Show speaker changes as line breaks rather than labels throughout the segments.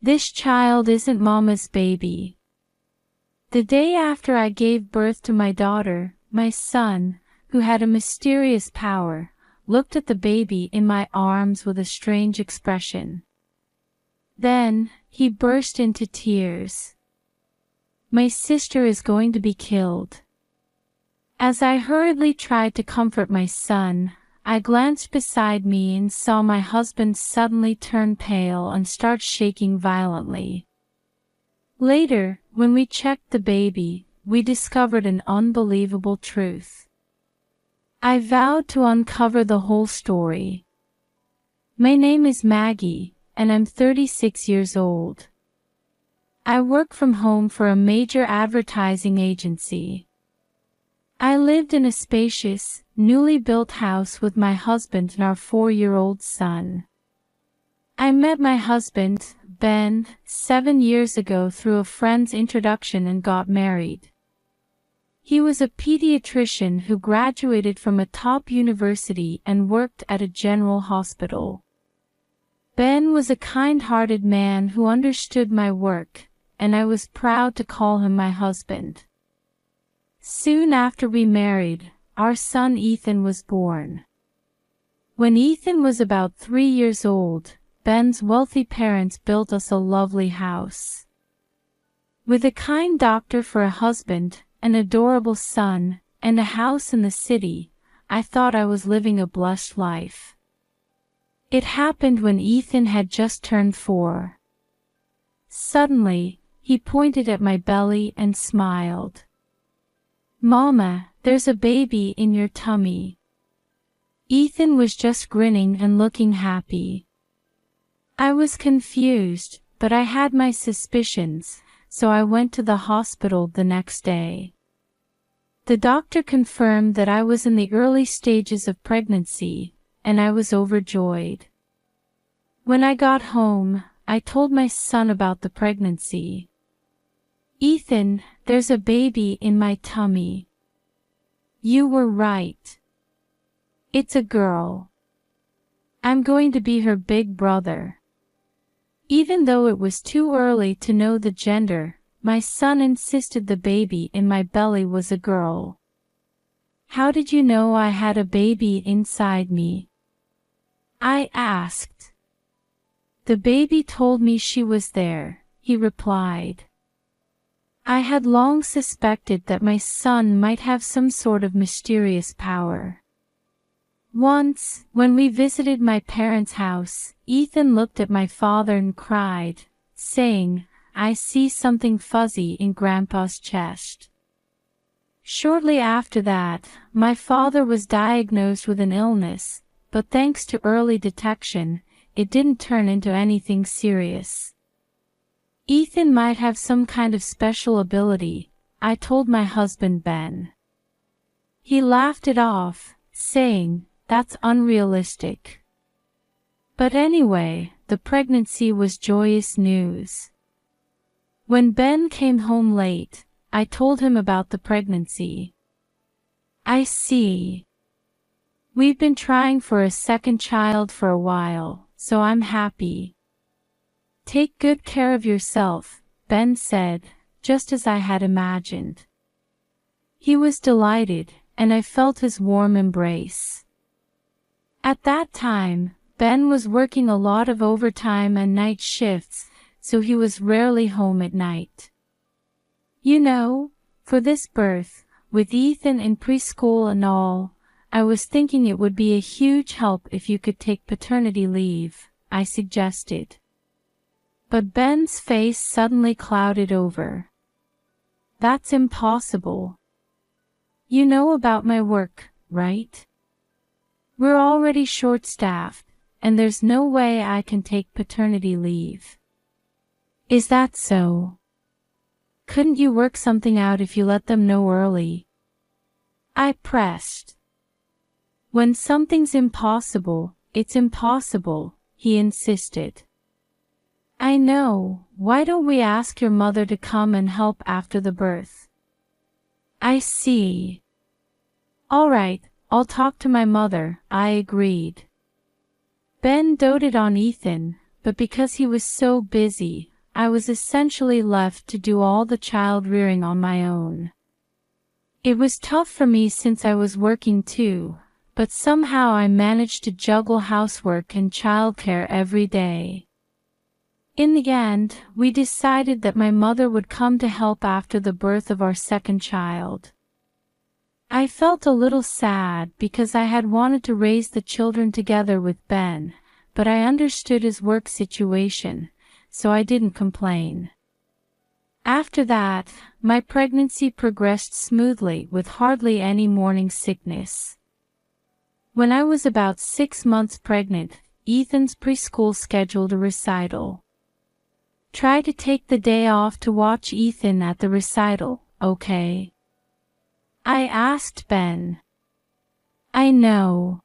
This child isn't Mama's baby. The day after I gave birth to my daughter, my son, who had a mysterious power, looked at the baby in my arms with a strange expression. Then, he burst into tears. My sister is going to be killed. As I hurriedly tried to comfort my son, I glanced beside me and saw my husband suddenly turn pale and start shaking violently. Later, when we checked the baby, we discovered an unbelievable truth. I vowed to uncover the whole story. My name is Maggie, and I'm 36 years old. I work from home for a major advertising agency. I lived in a spacious, newly built house with my husband and our 4-year-old son. I met my husband, Ben, 7 years ago through a friend's introduction and got married. He was a pediatrician who graduated from a top university and worked at a general hospital. Ben was a kind-hearted man who understood my work, and I was proud to call him my husband. Soon after we married, our son Ethan was born. When Ethan was about 3 years old, Ben's wealthy parents built us a lovely house. With a kind doctor for a husband, an adorable son, and a house in the city, I thought I was living a blessed life. It happened when Ethan had just turned 4. Suddenly, he pointed at my belly and smiled. "Mama, there's a baby in your tummy." Ethan was just grinning and looking happy. I was confused, but I had my suspicions, so I went to the hospital the next day. The doctor confirmed that I was in the early stages of pregnancy, and I was overjoyed. When I got home, I told my son about the pregnancy. "Ethan, there's a baby in my tummy." "You were right. It's a girl. I'm going to be her big brother." Even though it was too early to know the gender, my son insisted the baby in my belly was a girl. "How did you know I had a baby inside me?" I asked. "The baby told me she was there," he replied. I had long suspected that my son might have some sort of mysterious power. Once, when we visited my parents' house, Ethan looked at my father and cried, saying, "I see something fuzzy in Grandpa's chest." Shortly after that, my father was diagnosed with an illness, but thanks to early detection, it didn't turn into anything serious. Ethan might have some kind of special ability, I told my husband Ben. He laughed it off, saying, "That's unrealistic." But anyway, the pregnancy was joyous news. When Ben came home late, I told him about the pregnancy. "I see. We've been trying for a second child for a while, so I'm happy." "Take good care of yourself," Ben said, just as I had imagined. He was delighted, and I felt his warm embrace. At that time, Ben was working a lot of overtime and night shifts, so he was rarely home at night. You know, for this birth, with Ethan in preschool and all, I was thinking it would be a huge help if you could take paternity leave, I suggested. But Ben's face suddenly clouded over. "That's impossible. You know about my work, right? We're already short-staffed, and there's no way I can take paternity leave." "Is that so? Couldn't you work something out if you let them know early?" I pressed. "When something's impossible, it's impossible," he insisted. "I know. Why don't we ask your mother to come and help after the birth?" "I see. All right, I'll talk to my mother," I agreed. Ben doted on Ethan, but because he was so busy, I was essentially left to do all the child rearing on my own. It was tough for me since I was working too, but somehow I managed to juggle housework and childcare every day. In the end, we decided that my mother would come to help after the birth of our second child. I felt a little sad because I had wanted to raise the children together with Ben, but I understood his work situation, so I didn't complain. After that, my pregnancy progressed smoothly with hardly any morning sickness. When I was about 6 months pregnant, Ethan's preschool scheduled a recital. Try to take the day off to watch Ethan at the recital, okay? I asked Ben. I know.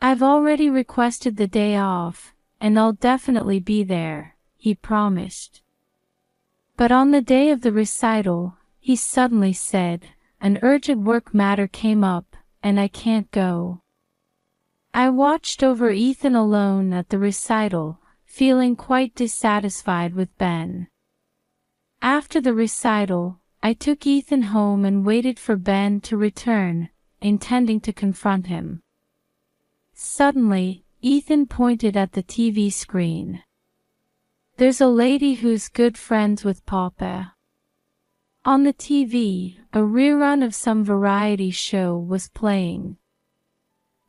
I've already requested the day off, and I'll definitely be there, he promised. But on the day of the recital, he suddenly said, an urgent work matter came up, and I can't go. I watched over Ethan alone at the recital, feeling quite dissatisfied with Ben. After the recital, I took Ethan home and waited for Ben to return, intending to confront him. Suddenly, Ethan pointed at the TV screen. There's a lady who's good friends with Papa. On the TV, a rerun of some variety show was playing.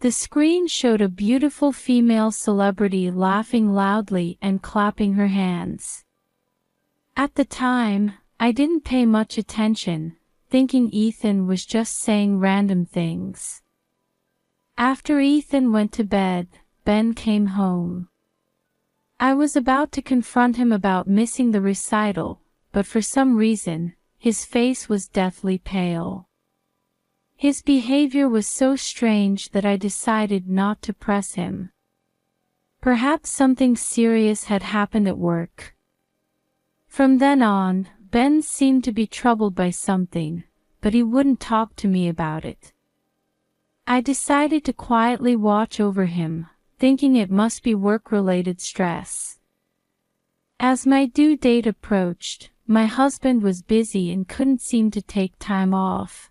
The screen showed a beautiful female celebrity laughing loudly and clapping her hands. At the time, I didn't pay much attention, thinking Ethan was just saying random things. After Ethan went to bed, Ben came home. I was about to confront him about missing the recital, but for some reason, his face was deathly pale. His behavior was so strange that I decided not to press him. Perhaps something serious had happened at work. From then on, Ben seemed to be troubled by something, but he wouldn't talk to me about it. I decided to quietly watch over him, thinking it must be work-related stress. As my due date approached, my husband was busy and couldn't seem to take time off.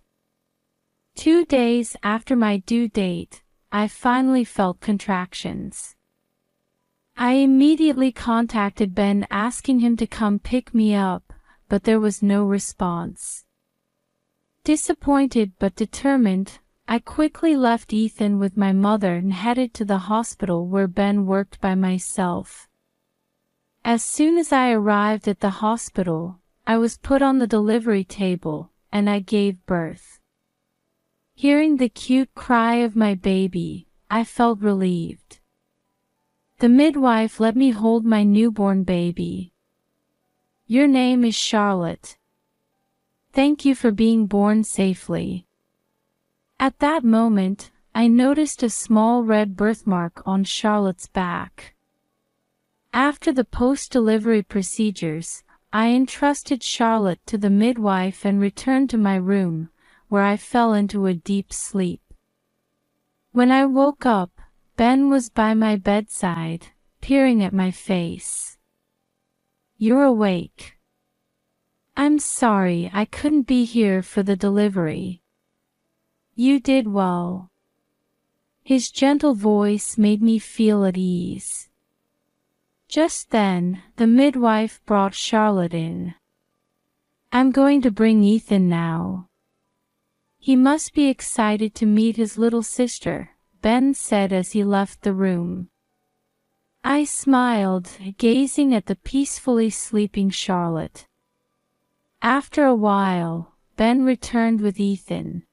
2 days after my due date, I finally felt contractions. I immediately contacted Ben asking him to come pick me up, but there was no response. Disappointed but determined, I quickly left Ethan with my mother and headed to the hospital where Ben worked by myself. As soon as I arrived at the hospital, I was put on the delivery table, and I gave birth. Hearing the cute cry of my baby, I felt relieved. The midwife let me hold my newborn baby. Your name is Charlotte. Thank you for being born safely. At that moment, I noticed a small red birthmark on Charlotte's back. After the post-delivery procedures, I entrusted Charlotte to the midwife and returned to my room, where I fell into a deep sleep. When I woke up, Ben was by my bedside, peering at my face. You're awake. I'm sorry I couldn't be here for the delivery. You did well. His gentle voice made me feel at ease. Just then, the midwife brought Charlotte in. I'm going to bring Ethan now. He must be excited to meet his little sister, Ben said as he left the room. I smiled, gazing at the peacefully sleeping Charlotte. After a while, Ben returned with Ethan.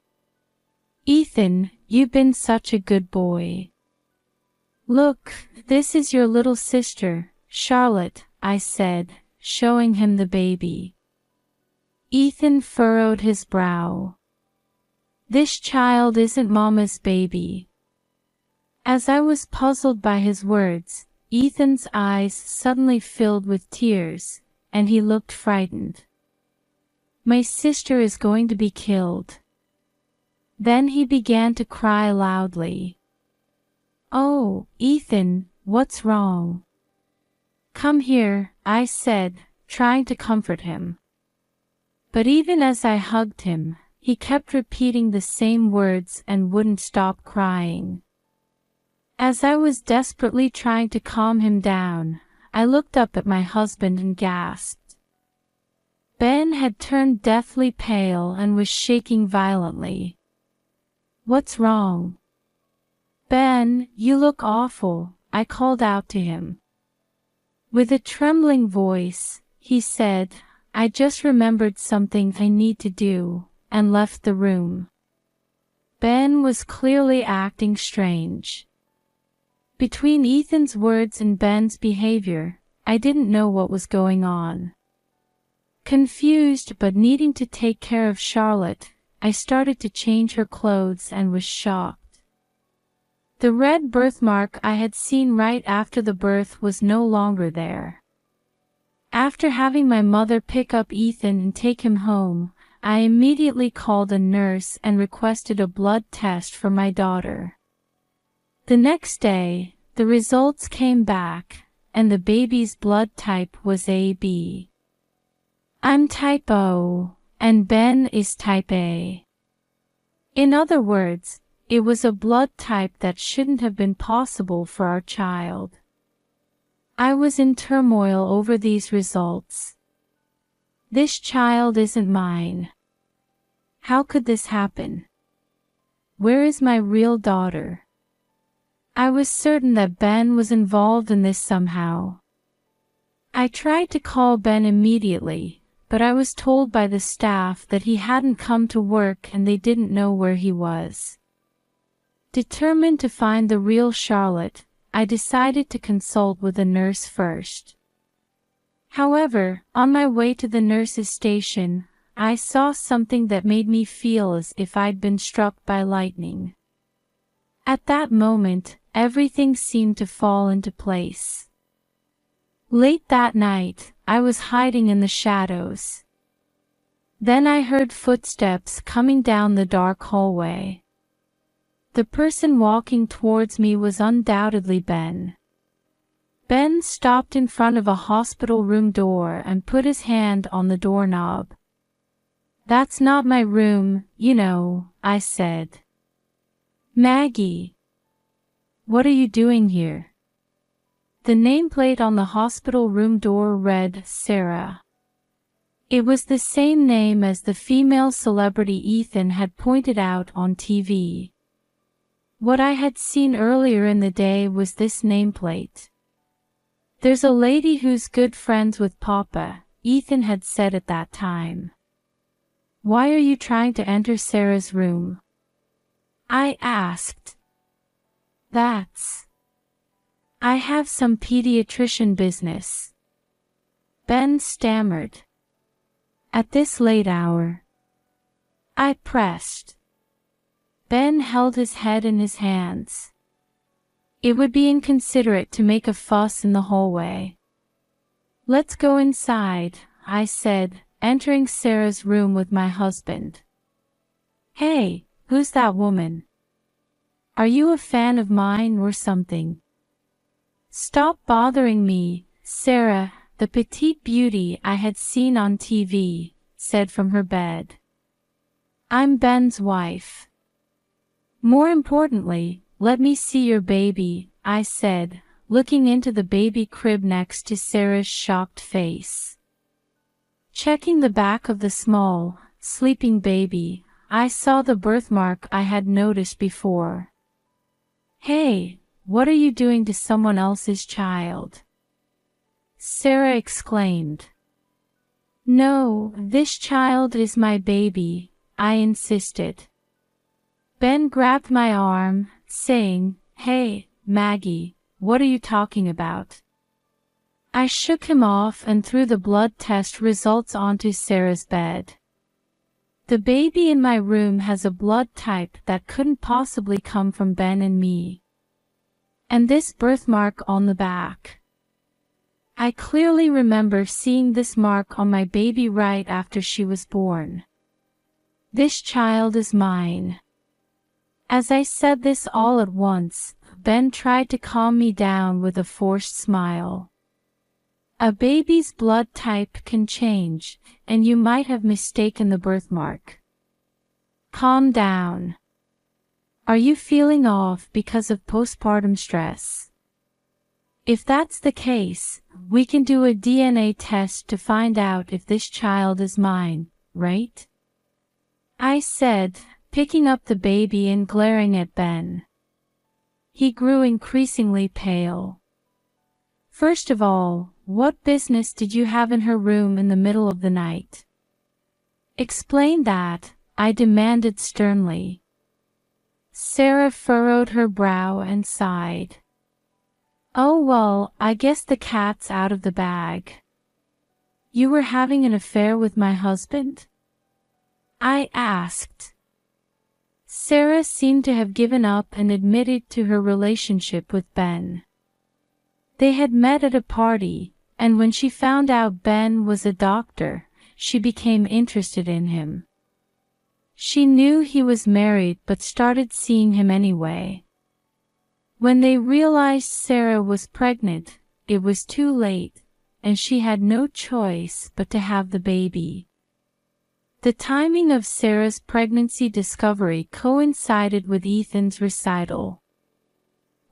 Ethan, you've been such a good boy. Look, this is your little sister, Charlotte, I said, showing him the baby. Ethan furrowed his brow. This child isn't Mama's baby. As I was puzzled by his words, Ethan's eyes suddenly filled with tears, and he looked frightened. My sister is going to be killed. Then he began to cry loudly. Oh, Ethan, what's wrong? "Come here," I said, trying to comfort him. But even as I hugged him, he kept repeating the same words and wouldn't stop crying. As I was desperately trying to calm him down, I looked up at my husband and gasped. Ben had turned deathly pale and was shaking violently. "What's wrong?" "Ben, you look awful," I called out to him. With a trembling voice, he said, "I just remembered something I need to do," and left the room. Ben was clearly acting strange. Between Ethan's words and Ben's behavior, I didn't know what was going on. Confused but needing to take care of Charlotte, I started to change her clothes and was shocked. The red birthmark I had seen right after the birth was no longer there. After having my mother pick up Ethan and take him home, I immediately called a nurse and requested a blood test for my daughter. The next day, the results came back, and the baby's blood type was AB. I'm type O, and Ben is type A. In other words, it was a blood type that shouldn't have been possible for our child. I was in turmoil over these results. This child isn't mine. How could this happen? Where is my real daughter? I was certain that Ben was involved in this somehow. I tried to call Ben immediately, but I was told by the staff that he hadn't come to work and they didn't know where he was. Determined to find the real Charlotte, I decided to consult with a nurse first. However, on my way to the nurse's station, I saw something that made me feel as if I'd been struck by lightning. At that moment, everything seemed to fall into place. Late that night, I was hiding in the shadows. Then I heard footsteps coming down the dark hallway. The person walking towards me was undoubtedly Ben. Ben stopped in front of a hospital room door and put his hand on the doorknob. "That's not my room, you know," I said. "Maggie, what are you doing here?" The nameplate on the hospital room door read Sarah. It was the same name as the female celebrity Ethan had pointed out on TV. What I had seen earlier in the day was this nameplate. "There's a lady who's good friends with Papa," Ethan had said at that time. "Why are you trying to enter Sarah's room?" I asked. I have some pediatrician business," Ben stammered. "At this late hour?" I pressed. Ben held his head in his hands. It would be inconsiderate to make a fuss in the hallway. "Let's go inside," I said, entering Sarah's room with my husband. "Hey, who's that woman? Are you a fan of mine or something?" "Stop bothering me," Sarah, the petite beauty I had seen on TV, said from her bed. "I'm Ben's wife." "More importantly, let me see your baby," I said, looking into the baby crib next to Sarah's shocked face. Checking the back of the small, sleeping baby, I saw the birthmark I had noticed before. "Hey, what are you doing to someone else's child?" Sarah exclaimed. "No, this child is my baby," I insisted. Ben grabbed my arm, saying, "Hey, Maggie, what are you talking about?" I shook him off and threw the blood test results onto Sarah's bed. "The baby in my room has a blood type that couldn't possibly come from Ben and me. And this birthmark on the back. I clearly remember seeing this mark on my baby right after she was born. This child is mine." As I said this all at once, Ben tried to calm me down with a forced smile. A baby's blood type can change, and you might have mistaken the birthmark. Calm down. Are you feeling off because of postpartum stress? If that's the case, we can do a DNA test to find out if this child is mine, right? I said, picking up the baby and glaring at Ben. He grew increasingly pale. First of all, what business did you have in her room in the middle of the night? Explain that, I demanded sternly. Sarah furrowed her brow and sighed. Oh well, I guess the cat's out of the bag. You were having an affair with my husband? I asked. Sarah seemed to have given up and admitted to her relationship with Ben. They had met at a party, and when she found out Ben was a doctor, she became interested in him. She knew he was married but started seeing him anyway. When they realized Sarah was pregnant, it was too late, and she had no choice but to have the baby. The timing of Sarah's pregnancy discovery coincided with Ethan's recital.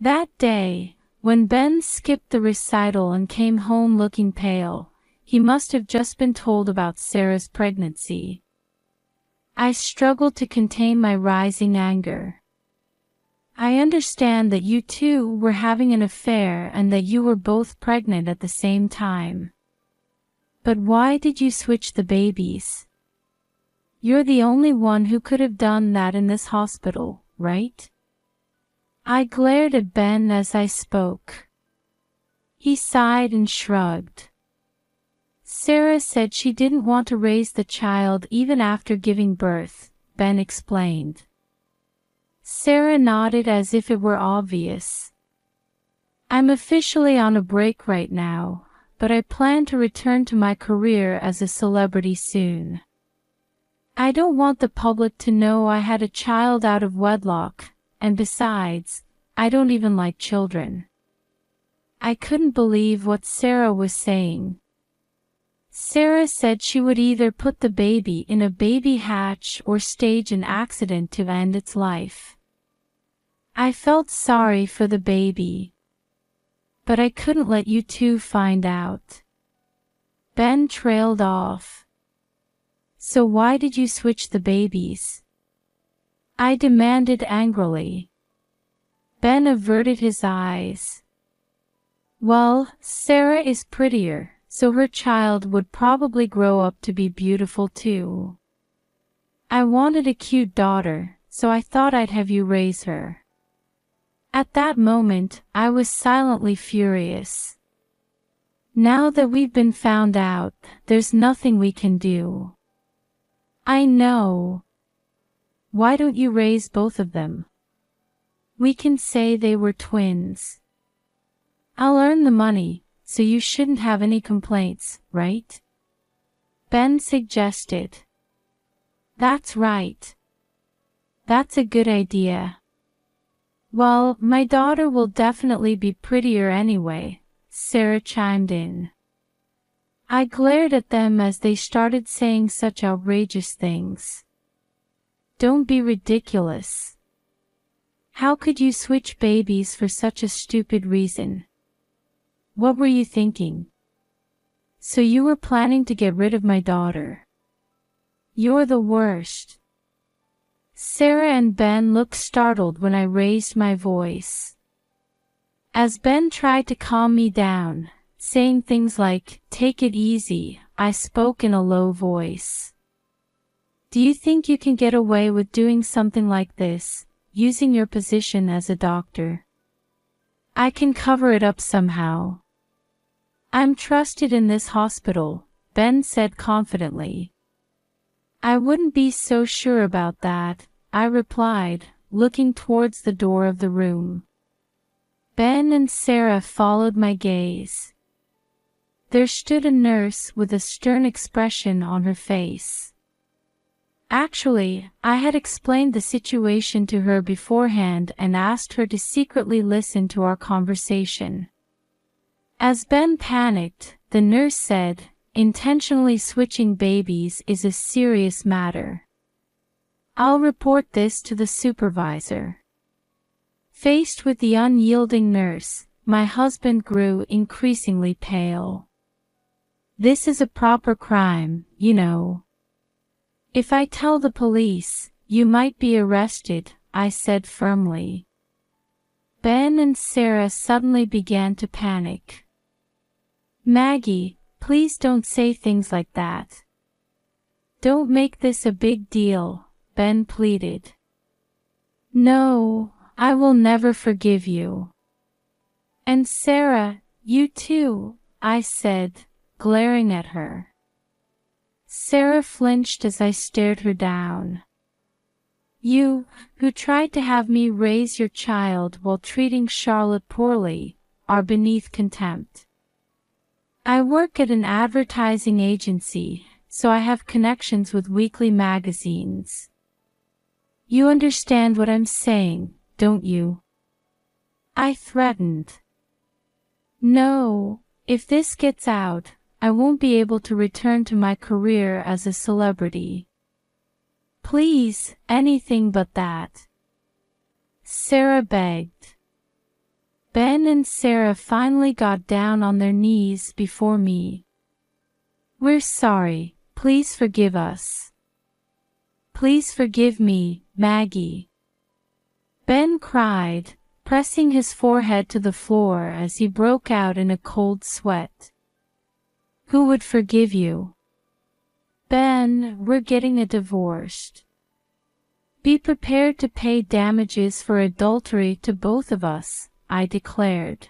That day, when Ben skipped the recital and came home looking pale, he must have just been told about Sarah's pregnancy. I struggled to contain my rising anger. I understand that you two were having an affair and that you were both pregnant at the same time. But why did you switch the babies? You're the only one who could have done that in this hospital, right? I glared at Ben as I spoke. He sighed and shrugged. Sarah said she didn't want to raise the child even after giving birth, Ben explained. Sarah nodded as if it were obvious. I'm officially on a break right now, but I plan to return to my career as a celebrity soon. I don't want the public to know I had a child out of wedlock, and besides, I don't even like children. I couldn't believe what Sarah was saying. Sarah said she would either put the baby in a baby hatch or stage an accident to end its life. I felt sorry for the baby. But I couldn't let you two find out. Ben trailed off. So why did you switch the babies? I demanded angrily. Ben averted his eyes. Well, Sarah is prettier, so her child would probably grow up to be beautiful too. I wanted a cute daughter, so I thought I'd have you raise her. At that moment, I was silently furious. Now that we've been found out, there's nothing we can do. I know. Why don't you raise both of them? We can say they were twins. I'll earn the money, so you shouldn't have any complaints, right? Ben suggested. That's right. That's a good idea. Well, my daughter will definitely be prettier anyway, Sarah chimed in. I glared at them as they started saying such outrageous things. Don't be ridiculous. How could you switch babies for such a stupid reason? What were you thinking? So you were planning to get rid of my daughter. You're the worst. Sarah and Ben looked startled when I raised my voice. As Ben tried to calm me down, saying things like, "Take it easy," I spoke in a low voice. Do you think you can get away with doing something like this, using your position as a doctor? I can cover it up somehow. I'm trusted in this hospital, Ben said confidently. I wouldn't be so sure about that, I replied, looking towards the door of the room. Ben and Sarah followed my gaze. There stood a nurse with a stern expression on her face. Actually, I had explained the situation to her beforehand and asked her to secretly listen to our conversation. As Ben panicked, the nurse said, intentionally switching babies is a serious matter. I'll report this to the supervisor. Faced with the unyielding nurse, my husband grew increasingly pale. This is a proper crime, you know. If I tell the police, you might be arrested, I said firmly. Ben and Sarah suddenly began to panic. Maggie, please don't say things like that. Don't make this a big deal, Ben pleaded. No, I will never forgive you. And Sarah, you too, I said, glaring at her. Sarah flinched as I stared her down. You, who tried to have me raise your child while treating Charlotte poorly, are beneath contempt. I work at an advertising agency, so I have connections with weekly magazines. You understand what I'm saying, don't you? I threatened. No, if this gets out, I won't be able to return to my career as a celebrity. Please, anything but that. Sarah begged. Ben and Sarah finally got down on their knees before me. We're sorry, please forgive us. Please forgive me, Maggie. Ben cried, pressing his forehead to the floor as he broke out in a cold sweat. Who would forgive you? Ben, we're getting a divorce. Be prepared to pay damages for adultery to both of us, I declared.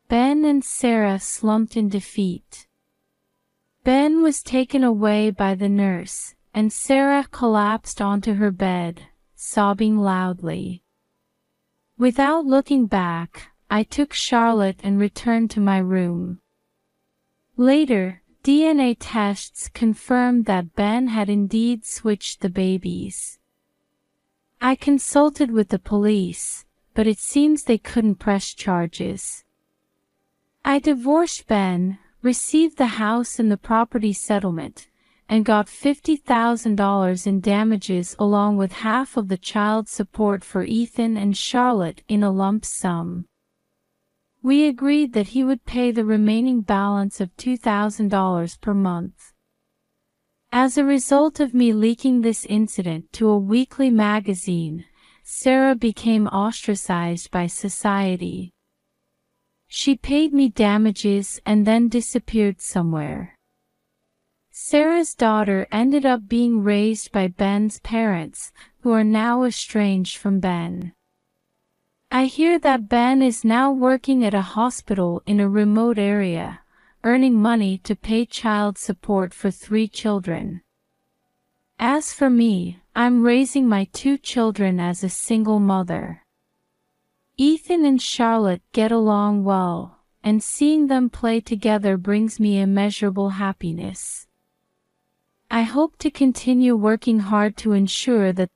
Ben and Sarah slumped in defeat. Ben was taken away by the nurse, and Sarah collapsed onto her bed, sobbing loudly. Without looking back, I took Charlotte and returned to my room. Later, DNA tests confirmed that Ben had indeed switched the babies. I consulted with the police, but it seems they couldn't press charges. I divorced Ben, received the house and the property settlement, and got $50,000 in damages along with half of the child support for Ethan and Charlotte in a lump sum. We agreed that he would pay the remaining balance of $2,000 per month. As a result of me leaking this incident to a weekly magazine, Sarah became ostracized by society. She paid me damages and then disappeared somewhere. Sarah's daughter ended up being raised by Ben's parents, who are now estranged from Ben. I hear that Ben is now working at a hospital in a remote area, earning money to pay child support for 3 children. As for me, I'm raising my 2 children as a single mother. Ethan and Charlotte get along well, and seeing them play together brings me immeasurable happiness. I hope to continue working hard to ensure that